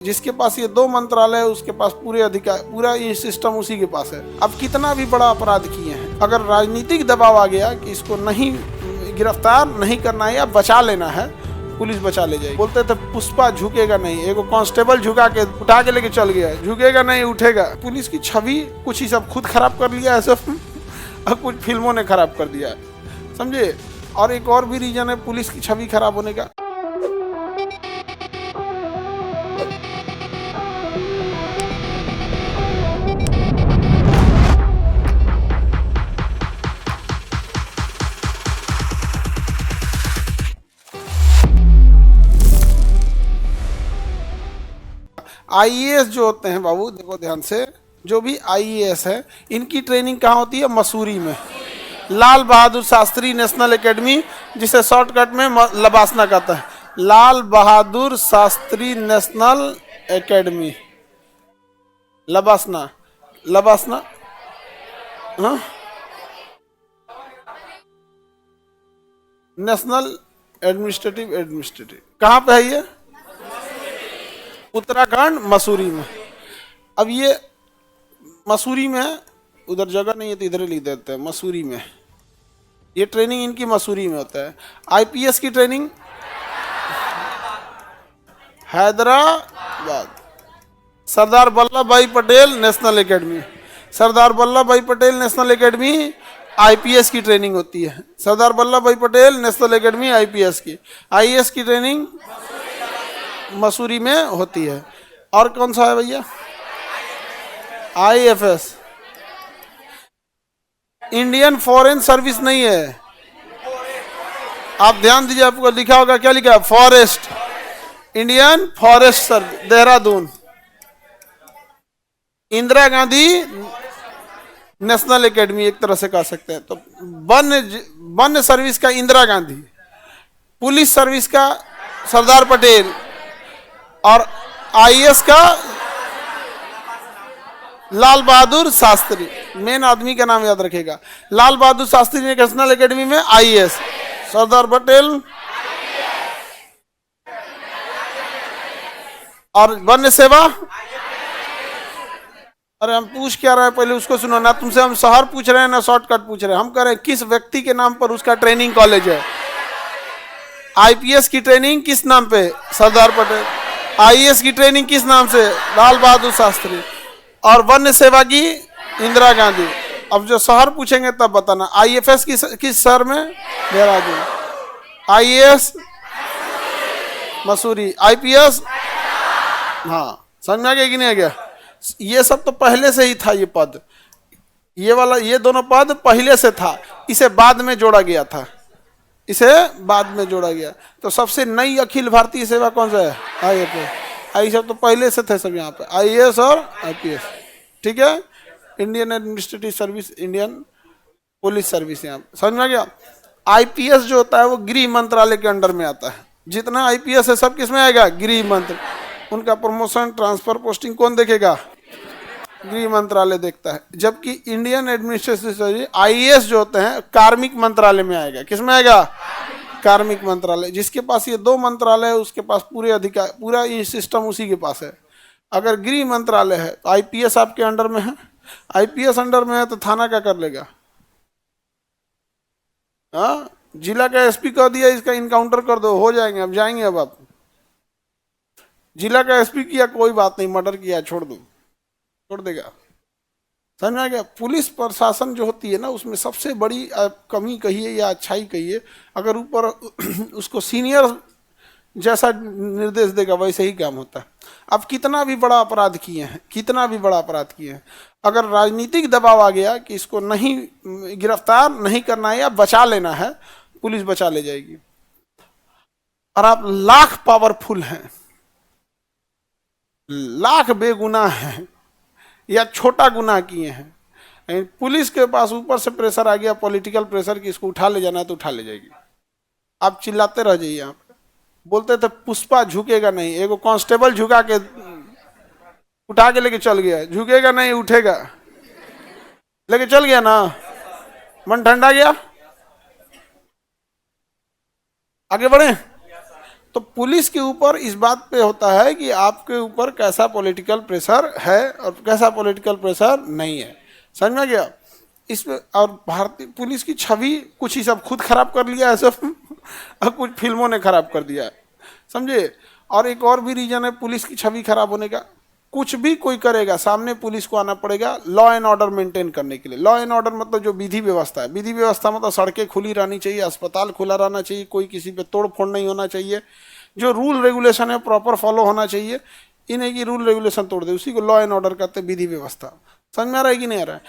जिसके पास ये दो मंत्रालय है उसके पास पूरे अधिकार, पूरा ये सिस्टम उसी के पास है। अब कितना भी बड़ा अपराध किए हैं, अगर राजनीतिक दबाव आ गया कि इसको नहीं गिरफ्तार नहीं करना है या बचा लेना है, पुलिस बचा ले जाएगी। बोलते थे पुष्पा झुकेगा नहीं, एगो कांस्टेबल झुका के उठा के लेके चल गया, झुकेगा नहीं उठेगा। पुलिस की छवि कुछ ही सब खुद खराब कर लिया है सब और कुछ फिल्मों ने खराब कर दिया है, समझे। और एक और भी रीजन है पुलिस की छवि खराब होने का। आईएएस जो होते हैं बाबू, देखो ध्यान से, जो भी आईएएस है इनकी ट्रेनिंग कहाँ होती है? मसूरी में, लाल बहादुर शास्त्री नेशनल एकेडमी, जिसे शॉर्टकट में लबासना कहता है। लाल बहादुर शास्त्री नेशनल एकेडमी, लबासना, लबासना, हाँ, नेशनल एडमिनिस्ट्रेटिव कहाँ पे है ये? उत्तराखंड, मसूरी में। अब ये मसूरी में, उधर जगह नहीं है तो इधर लिख देते हैं, मसूरी में। ये ट्रेनिंग इनकी मसूरी में होता है। आईपीएस की ट्रेनिंग हैदराबाद, सरदार वल्लभ भाई पटेल नेशनल एकेडमी। सरदार वल्लभ भाई पटेल नेशनल एकेडमी आईपीएस की ट्रेनिंग होती है। सरदार वल्लभ भाई पटेल नेशनल एकेडमी आईपीएस की। आईएएस की ट्रेनिंग मसूरी में होती है। और कौन सा है भैया? आईएफएस, इंडियन फॉरेन सर्विस नहीं है। आप ध्यान दीजिए, आपको लिखा होगा, क्या लिखा है? Forest, Indian forest service, Dehradun. Indira Gandhi national academy एक तरह से कह सकते हैं। तो वन सर्विस का इंदिरा गांधी, पुलिस सर्विस का सरदार पटेल, और आईएएस का लाल बहादुर शास्त्री। मेन आदमी का नाम याद रखेगा, लाल बहादुर शास्त्री नेशनल एकेडमी में आईएएस, सरदार पटेल। और वन्य सेवा, अरे हम पूछ क्या रहे हैं पहले उसको सुनो ना। तुमसे हम शहर पूछ रहे हैं ना शॉर्टकट पूछ रहे हैं। हम कह रहे हैं किस व्यक्ति के नाम पर उसका ट्रेनिंग कॉलेज है। आईपीएस की ट्रेनिंग किस नाम पे? सरदार पटेल। आईएएस की ट्रेनिंग किस नाम से? लाल बहादुर शास्त्री। और वन्य सेवा की इंदिरा गांधी। अब जो शहर पूछेंगे तब बताना। आईएफएस किस शहर में? देहरादून। आईएएस मसूरी। आईपीएस, हाँ, समझ में आ गया कि नहीं आ गया? ये सब तो पहले से ही था, ये पद, ये वाला, ये दोनों पद पहले से था, इसे बाद में जोड़ा गया था, इसे बाद में जोड़ा गया। तो सबसे नई अखिल भारतीय सेवा कौन सा है? आईएफएस। आई सब तो पहले से थे सब यहाँ पे, आईएएस और आईपीएस, ठीक है। Indian administrative service, Indian police service, यहाँ समझ में आ गया। आईपीएस जो होता है वो गृह मंत्रालय के अंडर में आता है। जितना आईपीएस है सब किस में आएगा? गृह मंत्र। उनका प्रमोशन, ट्रांसफर, पोस्टिंग कौन देखेगा? गृह मंत्रालय देखता है। जबकि इंडियन एडमिनिस्ट्रेटिव सर्विस, आईएएस जो होते हैं कार्मिक मंत्रालय में आएगा। किस में आएगा? कार्मिक मंत्रालय। जिसके पास ये दो मंत्रालय है उसके पास पूरे अधिकार, पूरा ये सिस्टम उसी के पास है। अगर गृह मंत्रालय है तो आईपीएस आपके अंडर में है। आईपीएस अंडर में है तो थाना क्या कर लेगा? हाँ, जिला का एसपी कह दिया इसका इनकाउंटर कर दो, हो जाएंगे। अब जाएंगे, अब आप जिला का एसपी किया कोई बात नहीं, मर्डर किया छोड़ दो, छोड़ देगा। समझ में आ गया? पुलिस प्रशासन जो होती है ना, उसमें सबसे बड़ी कमी कहिए या अच्छाई कहिए, अगर ऊपर उसको सीनियर जैसा निर्देश देगा वैसे ही काम होता है। अब कितना भी बड़ा अपराध किए हैं, कितना भी बड़ा अपराध किए हैं, अगर राजनीतिक दबाव आ गया कि इसको नहीं गिरफ्तार नहीं करना है या बचा लेना है, पुलिस बचा ले जाएगी। और आप लाख पावरफुल हैं, लाख बेगुनाह हैं या छोटा गुनाह किए हैं, पुलिस के पास ऊपर से प्रेशर आ गया, पॉलिटिकल प्रेशर, कि इसको उठा ले जाना है तो उठा ले जाएगी। आप चिल्लाते रह जाइए। यहाँ पे बोलते थे पुष्पा झुकेगा नहीं, एगो कांस्टेबल झुका के उठा के लेके चल गया, झुकेगा नहीं उठेगा, लेके चल गया ना, मन ठंडा गया। आगे बढ़े। तो पुलिस के ऊपर इस बात पे होता है कि आपके ऊपर कैसा पॉलिटिकल प्रेशर है और कैसा पॉलिटिकल प्रेशर नहीं है। समझ में गया इसमें। और भारतीय पुलिस की छवि कुछ ही सब खुद खराब कर लिया है सब और कुछ फिल्मों ने खराब कर दिया है, समझे। और एक और भी रीजन है पुलिस की छवि खराब होने का, कुछ भी कोई करेगा सामने पुलिस को आना पड़ेगा लॉ एंड ऑर्डर मेंटेन करने के लिए। लॉ एंड ऑर्डर मतलब जो विधि व्यवस्था है, विधि व्यवस्था मतलब सड़कें खुली रहनी चाहिए, अस्पताल खुला रहना चाहिए, कोई किसी पे तोड़ फोड़ नहीं होना चाहिए, जो रूल रेगुलेशन है प्रॉपर फॉलो होना चाहिए। इन्हें की रूल रेगुलेशन तोड़ दे उसी को लॉ एंड ऑर्डर कहते हैं, विधि व्यवस्था। समझ में आ रहा है कि नहीं आ रहा है।